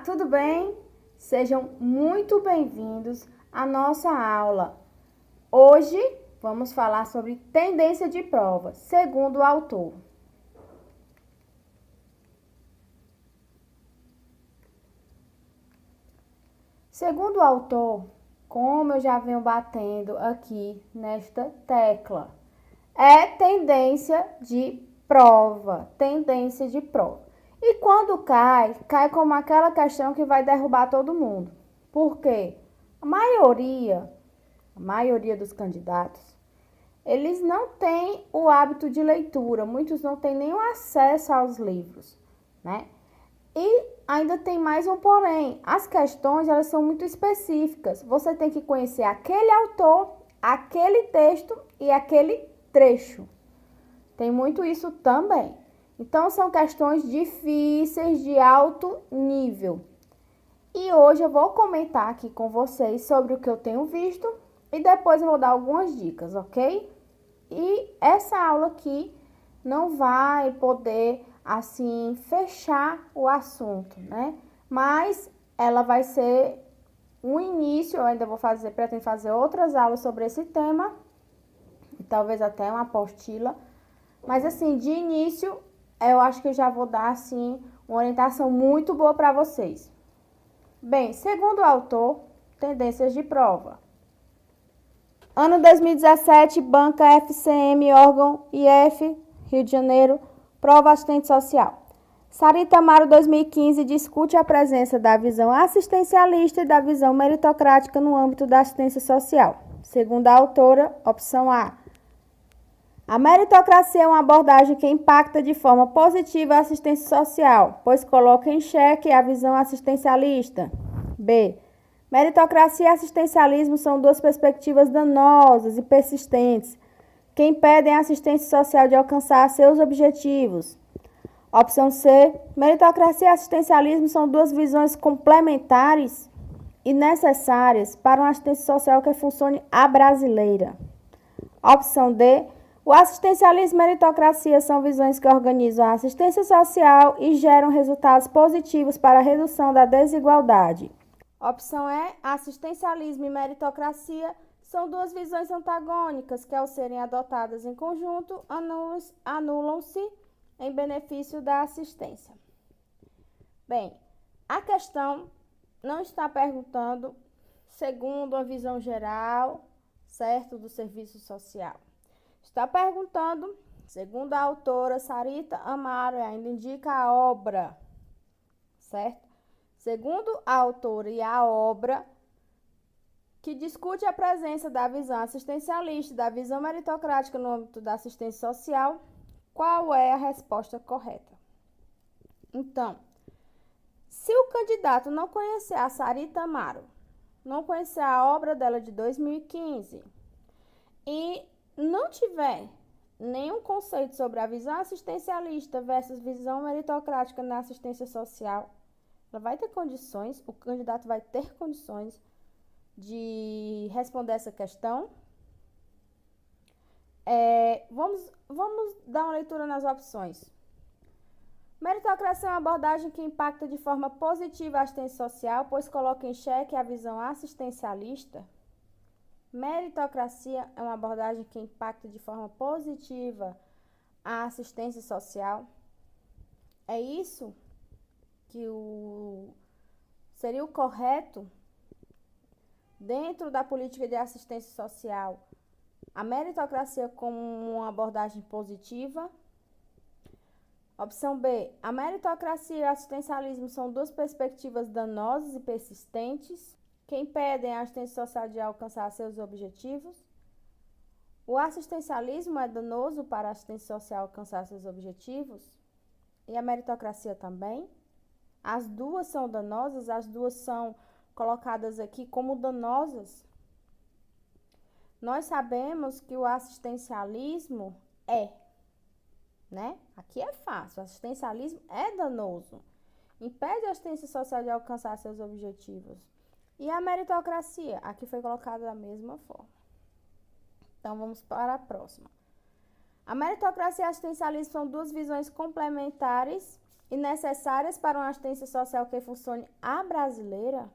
tudo bem? Sejam muito bem-vindos à nossa aula. Hoje vamos falar sobre tendência de prova, segundo o autor. Segundo o autor, como eu já venho batendo aqui nesta tecla, é tendência de prova, tendência de prova. E quando cai como aquela questão que vai derrubar todo mundo. Por quê? A maioria dos candidatos, eles não têm o hábito de leitura, muitos não têm nenhum acesso aos livros, né? E ainda tem mais um porém, as questões elas são muito específicas, você tem que conhecer aquele autor, aquele texto e aquele trecho. Tem muito isso também. Então, são questões difíceis de alto nível. E hoje eu vou comentar aqui com vocês sobre o que eu tenho visto e depois eu vou dar algumas dicas, ok? E essa aula aqui não vai poder, assim, fechar o assunto, né? Mas ela vai ser um início, eu ainda pretendo fazer outras aulas sobre esse tema, e talvez até uma apostila. Mas assim, de início, eu acho que eu já vou dar, assim, uma orientação muito boa para vocês. Bem, segundo o autor, tendências de prova. Ano 2017, banca FCM, órgão IF, Rio de Janeiro, prova assistente social. Sarita Amaro, 2015, discute a presença da visão assistencialista e da visão meritocrática no âmbito da assistência social. Segundo a autora, opção A. A meritocracia é uma abordagem que impacta de forma positiva a assistência social, pois coloca em xeque a visão assistencialista. B. Meritocracia e assistencialismo são duas perspectivas danosas e persistentes, que impedem a assistência social de alcançar seus objetivos. Opção C. Meritocracia e assistencialismo são duas visões complementares e necessárias para uma assistência social que funcione à brasileira. Opção D. O assistencialismo e a meritocracia são visões que organizam a assistência social e geram resultados positivos para a redução da desigualdade. Opção E. Assistencialismo e meritocracia são duas visões antagônicas que, ao serem adotadas em conjunto, anulam-se em benefício da assistência. Bem, a questão não está perguntando segundo a visão geral, certo, do serviço social. Está perguntando, segundo a autora Sarita Amaro, ainda indica a obra, certo? Segundo a autora e a obra, que discute a presença da visão assistencialista e da visão meritocrática no âmbito da assistência social, qual é a resposta correta? Então, se o candidato não conhecer a Sarita Amaro, não conhecer a obra dela de 2015 e não tiver nenhum conceito sobre a visão assistencialista versus visão meritocrática na assistência social, ela vai ter condições, o candidato vai ter condições de responder essa questão. Vamos dar uma leitura nas opções. Meritocracia é uma abordagem que impacta de forma positiva a assistência social, pois coloca em xeque a visão assistencialista. Meritocracia é uma abordagem que impacta de forma positiva a assistência social. É isso que seria o correto dentro da política de assistência social. A meritocracia como uma abordagem positiva. Opção B. A meritocracia e o assistencialismo são duas perspectivas danosas e persistentes que impedem a assistência social de alcançar seus objetivos. O assistencialismo é danoso para a assistência social alcançar seus objetivos e a meritocracia também. As duas são danosas, as duas são colocadas aqui como danosas. Nós sabemos que o assistencialismo né? Aqui é fácil, o assistencialismo é danoso. Impede a assistência social de alcançar seus objetivos. E a meritocracia? Aqui foi colocada da mesma forma. Então, vamos para a próxima. A meritocracia e o assistencialismo são duas visões complementares e necessárias para uma assistência social que funcione à brasileira?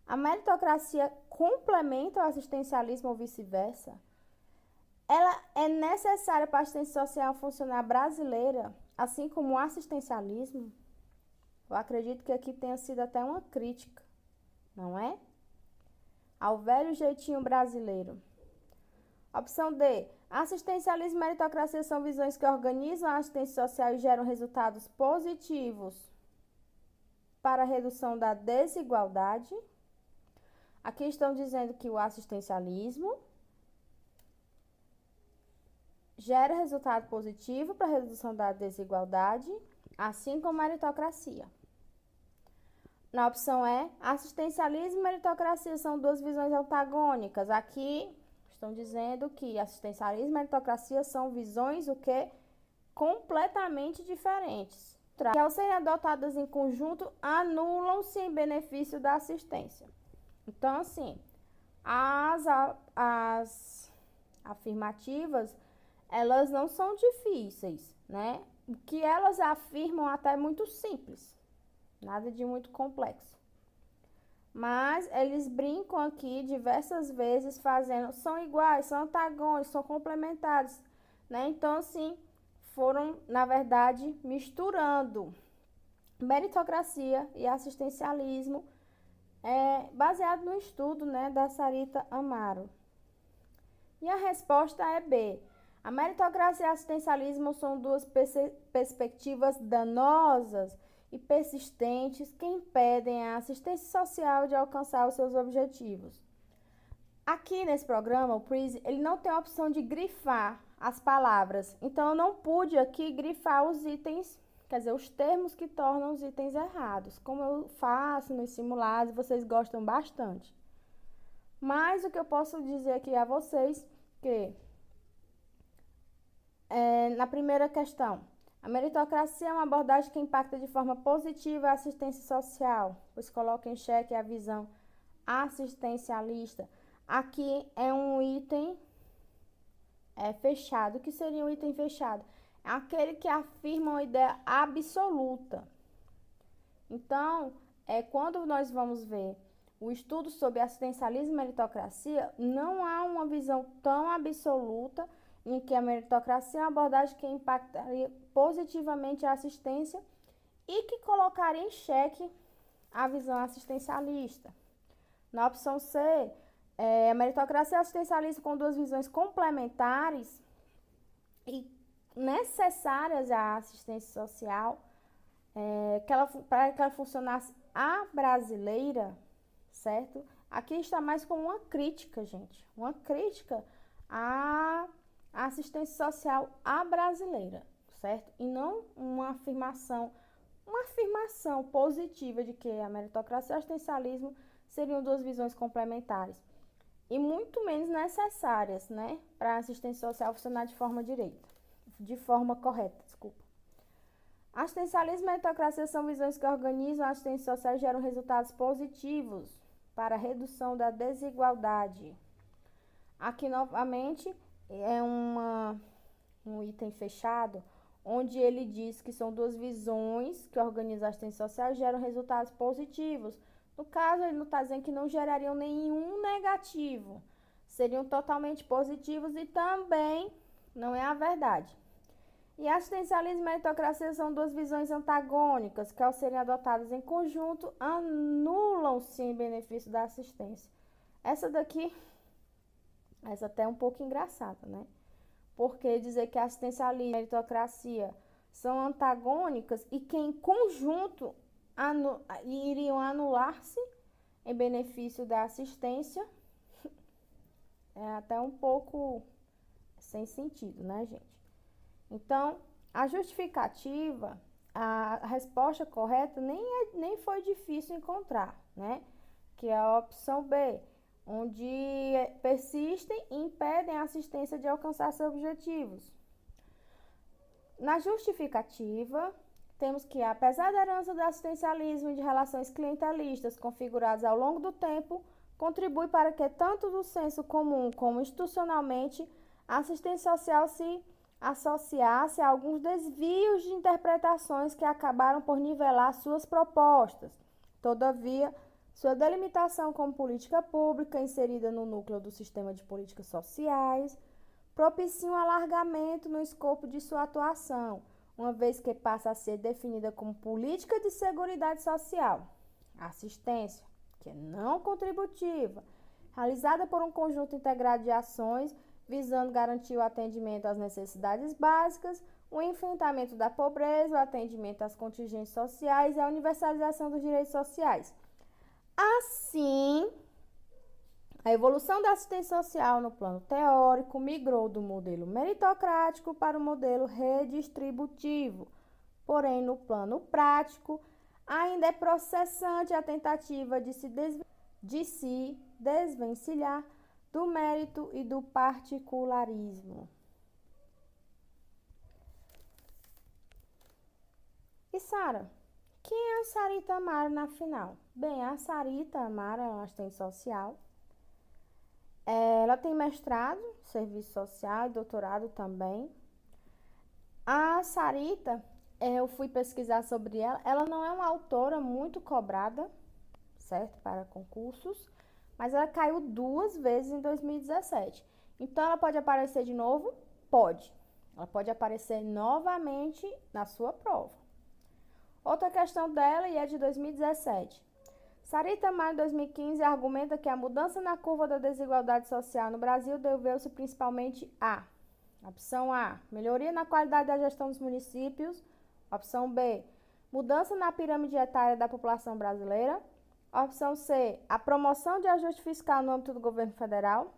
A meritocracia complementa o assistencialismo ou vice-versa? Ela é necessária para a assistência social funcionar brasileira, assim como o assistencialismo? Eu acredito que aqui tenha sido até uma crítica, não é? Ao velho jeitinho brasileiro. Opção D. Assistencialismo e meritocracia são visões que organizam a assistência social e geram resultados positivos para a redução da desigualdade. Aqui estão dizendo que o assistencialismo gera resultado positivo para a redução da desigualdade, assim como a meritocracia. Na opção E, assistencialismo e meritocracia são duas visões antagônicas. Aqui estão dizendo que assistencialismo e meritocracia são visões o quê? Completamente diferentes. Que ao serem adotadas em conjunto, anulam-se em benefício da assistência. Então, assim, as afirmativas, elas não são difíceis, né? O que elas afirmam até é muito simples, nada de muito complexo. Mas eles brincam aqui diversas vezes fazendo, são iguais, são antagônicos, são complementares, né? Então, assim, foram, na verdade, misturando meritocracia e assistencialismo, baseado no estudo, né, da Sarita Amaro. E a resposta é B. A meritocracia e o assistencialismo são duas perspectivas danosas e persistentes que impedem a assistência social de alcançar os seus objetivos. Aqui nesse programa, o Prezi, ele não tem a opção de grifar as palavras, então eu não pude aqui grifar os itens, quer dizer, os termos que tornam os itens errados, como eu faço nos simulados, vocês gostam bastante. Mas o que eu posso dizer aqui a vocês que na primeira questão, a meritocracia é uma abordagem que impacta de forma positiva a assistência social, pois coloca em xeque a visão assistencialista. Aqui é um item fechado. O que seria um item fechado? É aquele que afirma uma ideia absoluta. Então, quando nós vamos ver o estudo sobre assistencialismo e meritocracia, não há uma visão tão absoluta em que a meritocracia é uma abordagem que impactaria positivamente a assistência e que colocaria em xeque a visão assistencialista. Na opção C, a meritocracia e assistencialista com duas visões complementares e necessárias à assistência social, para que ela funcionasse à brasileira, certo? Aqui está mais como uma crítica, gente. Uma crítica à assistência social à brasileira, certo? E não uma afirmação positiva de que a meritocracia e o assistencialismo seriam duas visões complementares e muito menos necessárias, né, para a assistência social funcionar de forma correta, desculpa. Assistencialismo e meritocracia são visões que organizam a assistência social e geram resultados positivos para a redução da desigualdade. Aqui, novamente, é um item fechado, onde ele diz que são duas visões que organizam a assistência social e geram resultados positivos. No caso, ele não está dizendo que não gerariam nenhum negativo, seriam totalmente positivos e também não é a verdade. E assistencialismo e meritocracia são duas visões antagônicas que, ao serem adotadas em conjunto, anulam-se em benefício da assistência. Essa até é um pouco engraçada, né? Porque dizer que assistencialismo e meritocracia são antagônicas e que em conjunto iriam anular-se em benefício da assistência é até um pouco sem sentido, né, gente? Então, a justificativa, a resposta correta nem foi difícil encontrar, né? Que é a opção B, onde persistem e impedem a assistência de alcançar seus objetivos. Na justificativa, temos que, apesar da herança do assistencialismo e de relações clientelistas configuradas ao longo do tempo, contribui para que, tanto no senso comum como institucionalmente, a assistência social se associar-se a alguns desvios de interpretações que acabaram por nivelar suas propostas. Todavia, sua delimitação como política pública inserida no núcleo do sistema de políticas sociais propicia um alargamento no escopo de sua atuação, uma vez que passa a ser definida como política de seguridade social, assistência, que é não contributiva, realizada por um conjunto integrado de ações visando garantir o atendimento às necessidades básicas, o enfrentamento da pobreza, o atendimento às contingências sociais e a universalização dos direitos sociais. Assim, a evolução da assistência social no plano teórico migrou do modelo meritocrático para o modelo redistributivo. Porém, no plano prático, ainda é processante a tentativa de se desvencilhar do mérito e do particularismo. E Sara, quem é a Sarita Amaro na final? Bem, a Sarita Amaro é uma assistente social. Ela tem mestrado em serviço social e doutorado também. A Sarita, eu fui pesquisar sobre ela. Ela não é uma autora muito cobrada, certo? Para concursos. Mas ela caiu 2 vezes em 2017. Então, ela pode aparecer de novo? Pode. Ela pode aparecer novamente na sua prova. Outra questão dela, e é de 2017. Sarita Amaro, em 2015, argumenta que a mudança na curva da desigualdade social no Brasil deveu-se principalmente a: opção A, melhoria na qualidade da gestão dos municípios. Opção B, mudança na pirâmide etária da população brasileira. Opção C, a promoção de ajuste fiscal no âmbito do governo federal.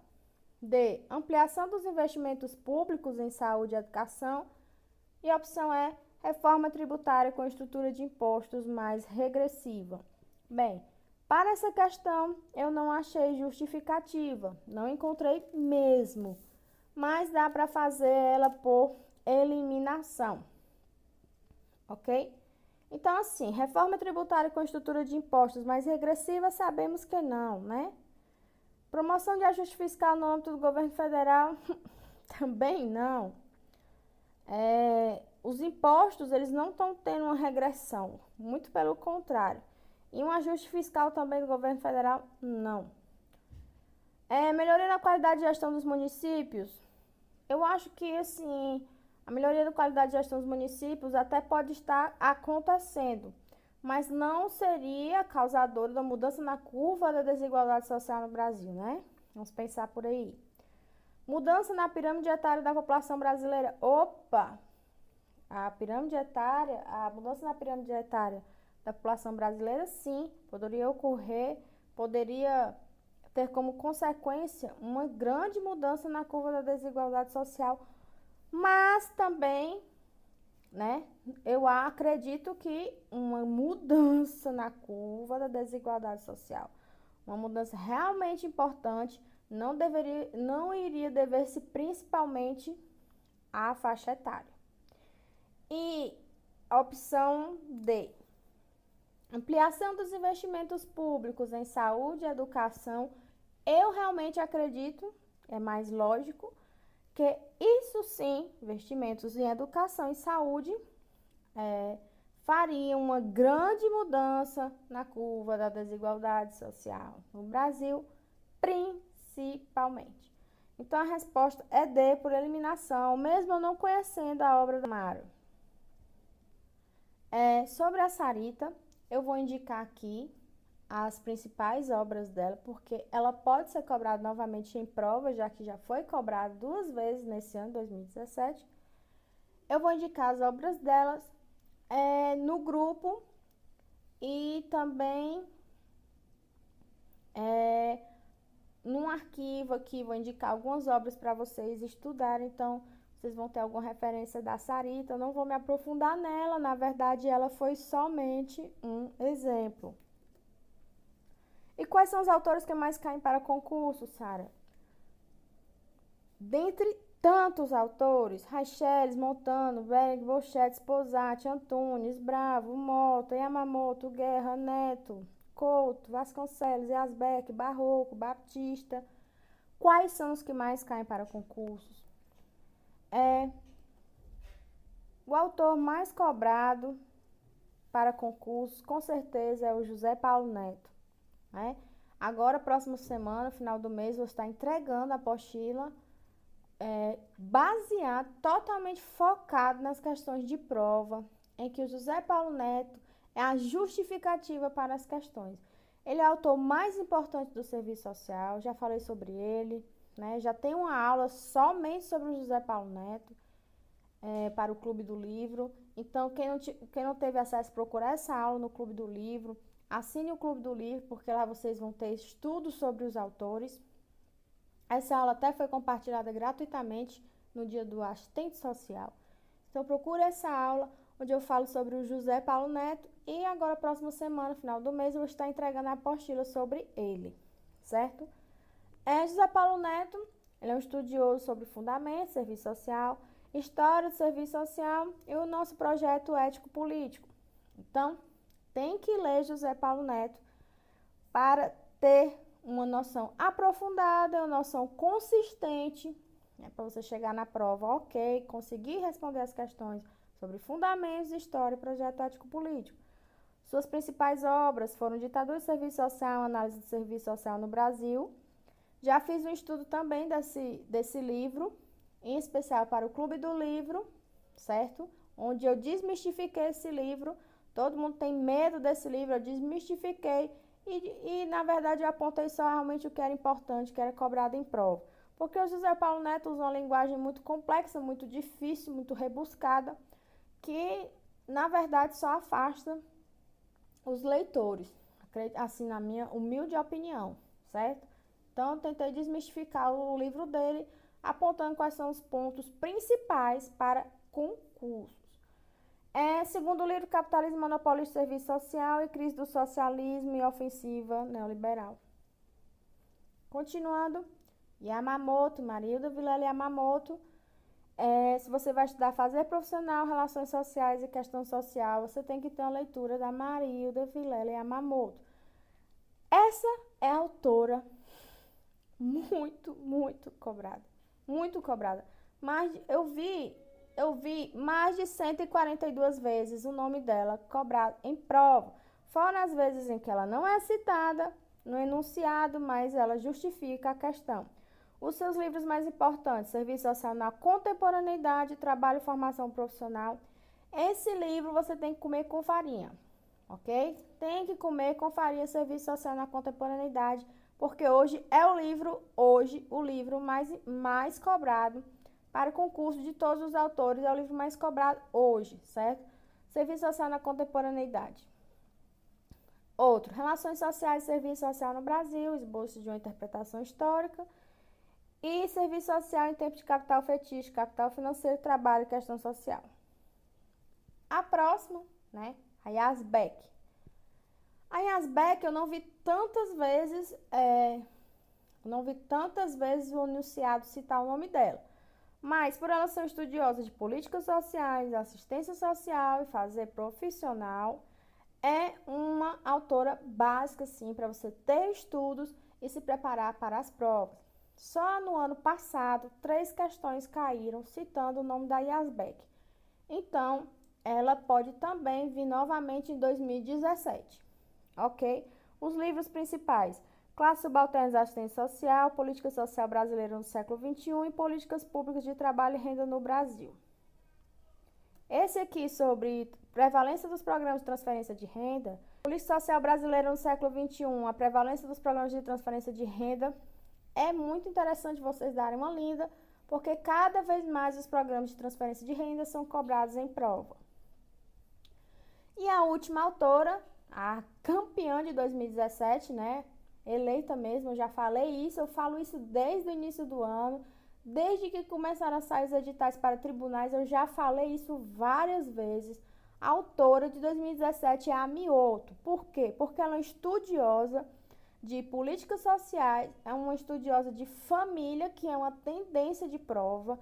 D, ampliação dos investimentos públicos em saúde e educação. E opção E, reforma tributária com estrutura de impostos mais regressiva. Bem, para essa questão eu não achei justificativa, não encontrei mesmo, mas dá para fazer ela por eliminação, ok? Então, assim, reforma tributária com estrutura de impostos mais regressiva, sabemos que não, né? Promoção de ajuste fiscal no âmbito do governo federal, também não. Os impostos, eles não estão tendo uma regressão, muito pelo contrário. E um ajuste fiscal também do governo federal, não. Melhoria na qualidade de gestão dos municípios, eu acho que, assim, a melhoria da qualidade de gestão dos municípios até pode estar acontecendo, mas não seria causadora da mudança na curva da desigualdade social no Brasil, né? Vamos pensar por aí. Mudança na pirâmide etária da população brasileira. Opa! A mudança na pirâmide etária da população brasileira, sim, poderia ocorrer, poderia ter como consequência uma grande mudança na curva da desigualdade social, mas também, né, eu acredito que uma mudança na curva da desigualdade social, uma mudança realmente importante, não iria dever-se principalmente à faixa etária. E a opção D, ampliação dos investimentos públicos em saúde e educação, eu realmente acredito, é mais lógico, que isso sim, investimentos em educação e saúde, fariam uma grande mudança na curva da desigualdade social no Brasil, principalmente. Então, a resposta é D, por eliminação, mesmo eu não conhecendo a obra da Amaro. Sobre a Sarita, eu vou indicar aqui as principais obras dela, porque ela pode ser cobrada novamente em prova, já que já foi cobrada 2 vezes nesse ano, 2017. Eu vou indicar as obras delas no grupo e também num arquivo aqui, vou indicar algumas obras para vocês estudarem, então vocês vão ter alguma referência da Sarita. Eu não vou me aprofundar nela, na verdade ela foi somente um exemplo. E quais são os autores que mais caem para concurso, Sara? Dentre tantos autores, Raicheles, Montano, Berg, Bochetti, Sposati, Antunes, Bravo, Mota, Yamamoto, Guerra, Neto, Couto, Vasconcelos, Yasbeck, Barroco, Baptista. Quais são os que mais caem para concursos? O autor mais cobrado para concursos, com certeza, é o José Paulo Neto, né? Agora, próxima semana, final do mês, vou estar entregando a apostila baseado, totalmente focado nas questões de prova, em que o José Paulo Neto é a justificativa para as questões. Ele é o autor mais importante do serviço social, já falei sobre ele, né? Já tem uma aula somente sobre o José Paulo Neto, para o Clube do Livro. Então, quem não teve acesso, procura essa aula no Clube do Livro. Assine o Clube do Livro, porque lá vocês vão ter estudos sobre os autores. Essa aula até foi compartilhada gratuitamente no dia do assistente social. Então, procure essa aula, onde eu falo sobre o José Paulo Neto. E agora, próxima semana, final do mês, eu vou estar entregando a apostila sobre ele, certo? José Paulo Neto, ele é um estudioso sobre fundamentos, serviço social, história do serviço social e o nosso projeto ético-político. Então, tem que ler José Paulo Neto para ter uma noção aprofundada, uma noção consistente, né, para você chegar na prova, ok, conseguir responder as questões sobre fundamentos, história e projeto ético-político. Suas principais obras foram Ditadura do Serviço Social, Análise do Serviço Social no Brasil. Já fiz um estudo também desse livro, em especial para o Clube do Livro, certo? Onde eu desmistifiquei esse livro. Todo mundo tem medo desse livro, eu desmistifiquei e na verdade, eu apontei só realmente o que era importante, que era cobrado em prova. Porque o José Paulo Neto usa uma linguagem muito complexa, muito difícil, muito rebuscada, que na verdade só afasta os leitores, assim, na minha humilde opinião, certo? Então, eu tentei desmistificar o livro dele, apontando quais são os pontos principais para concursos. Segundo o livro, Capitalismo Monopolista de Serviço Social e Crise do Socialismo e Ofensiva Neoliberal. Continuando, Yamamoto, Marilda Vilela Yamamoto. Se você vai estudar fazer profissional, relações sociais e questão social, você tem que ter uma leitura da Marilda Vilela Yamamoto. Essa é a autora muito cobrada. Muito cobrada. Mas eu vi mais de 142 vezes o nome dela cobrado em prova. Fora as vezes em que ela não é citada no enunciado, mas ela justifica a questão. Os seus livros mais importantes, Serviço Social na Contemporaneidade, Trabalho e Formação Profissional. Esse livro você tem que comer com farinha, ok? Tem que comer com farinha Serviço Social na Contemporaneidade, porque hoje é o livro mais cobrado para o concurso de todos os autores, é o livro mais cobrado hoje, certo? Serviço Social na Contemporaneidade. Outro, Relações Sociais e Serviço Social no Brasil, esboço de uma interpretação histórica. E Serviço Social em Tempo de Capital Fetiche, Capital Financeiro, Trabalho e Questão Social. A próxima, né? A Yazbek. A Yazbek eu não vi tantas vezes o enunciado citar o nome dela. Mas, por ela ser estudiosa de políticas sociais, assistência social e fazer profissional, é uma autora básica, sim, para você ter estudos e se preparar para as provas. Só no ano passado, 3 questões caíram citando o nome da Yazbek. Então, ela pode também vir novamente em 2017, ok? Os livros principais: Classe Subalterna e Assistência Social, Política Social Brasileira no século XXI e Políticas Públicas de Trabalho e Renda no Brasil. Esse aqui sobre prevalência dos programas de transferência de renda, Política Social Brasileira no século XXI, a prevalência dos programas de transferência de renda. É muito interessante vocês darem uma lida, porque cada vez mais os programas de transferência de renda são cobrados em prova. E a última autora, a campeã de 2017, né? Eleita mesmo, eu já falei isso, eu falo isso desde o início do ano, desde que começaram a sair os editais para tribunais, eu já falei isso várias vezes. A autora de 2017 é a Mioto. Por quê? Porque ela é estudiosa de políticas sociais, é uma estudiosa de família, que é uma tendência de prova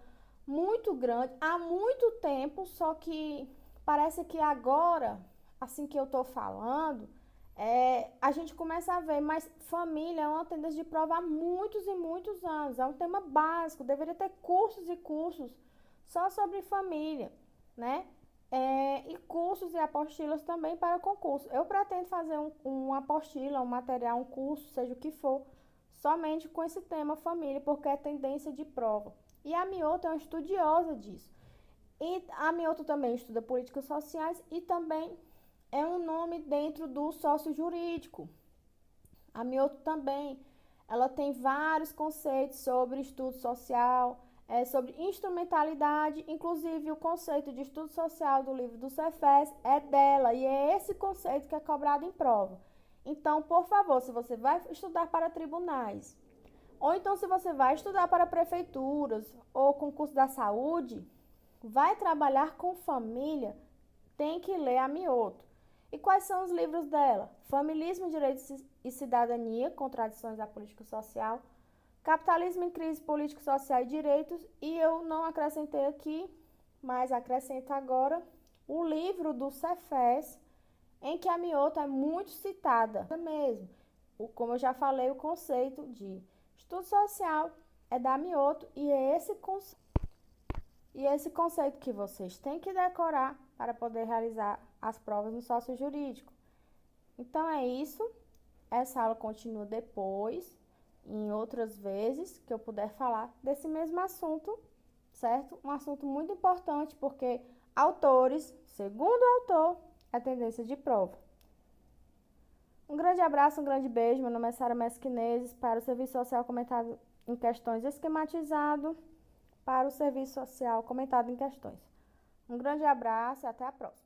muito grande, há muito tempo, só que parece que agora, assim que eu tô falando, a gente começa a ver, mas família é uma tendência de prova há muitos e muitos anos, é um tema básico, deveria ter cursos e cursos só sobre família. né? E cursos e apostilas também para concurso. Eu pretendo fazer uma apostila, um material, um curso, seja o que for, somente com esse tema família, porque é tendência de prova. E a Mioto é uma estudiosa disso. E a Mioto também estuda políticas sociais e também é um nome dentro do sócio jurídico. A Mioto também, ela tem vários conceitos sobre estudo social, sobre instrumentalidade, inclusive o conceito de estudo social do livro do Cefes é dela, e é esse conceito que é cobrado em prova. Então, por favor, se você vai estudar para tribunais, ou então se você vai estudar para prefeituras ou concurso da saúde, vai trabalhar com família, tem que ler a Mioto. E quais são os livros dela? Familismo, Direitos e Cidadania, Contradições da Política Social, Capitalismo em Crise, Político, Social e Direitos, e eu não acrescentei aqui, mas acrescento agora, o livro do Cefes, em que a Mioto é muito citada mesmo. Como eu já falei, o conceito de estudo social é da Mioto e é esse conceito que vocês têm que decorar para poder realizar as provas no sócio jurídico. Então é isso. Essa aula continua depois, em outras vezes que eu puder falar desse mesmo assunto, certo? Um assunto muito importante porque autores, segundo o autor, é tendência de prova. Um grande abraço, um grande beijo. Meu nome é Sara Mesquineses para o Serviço Social Comentado em Questões Esquematizado para o Serviço Social Comentado em Questões. Um grande abraço e até a próxima.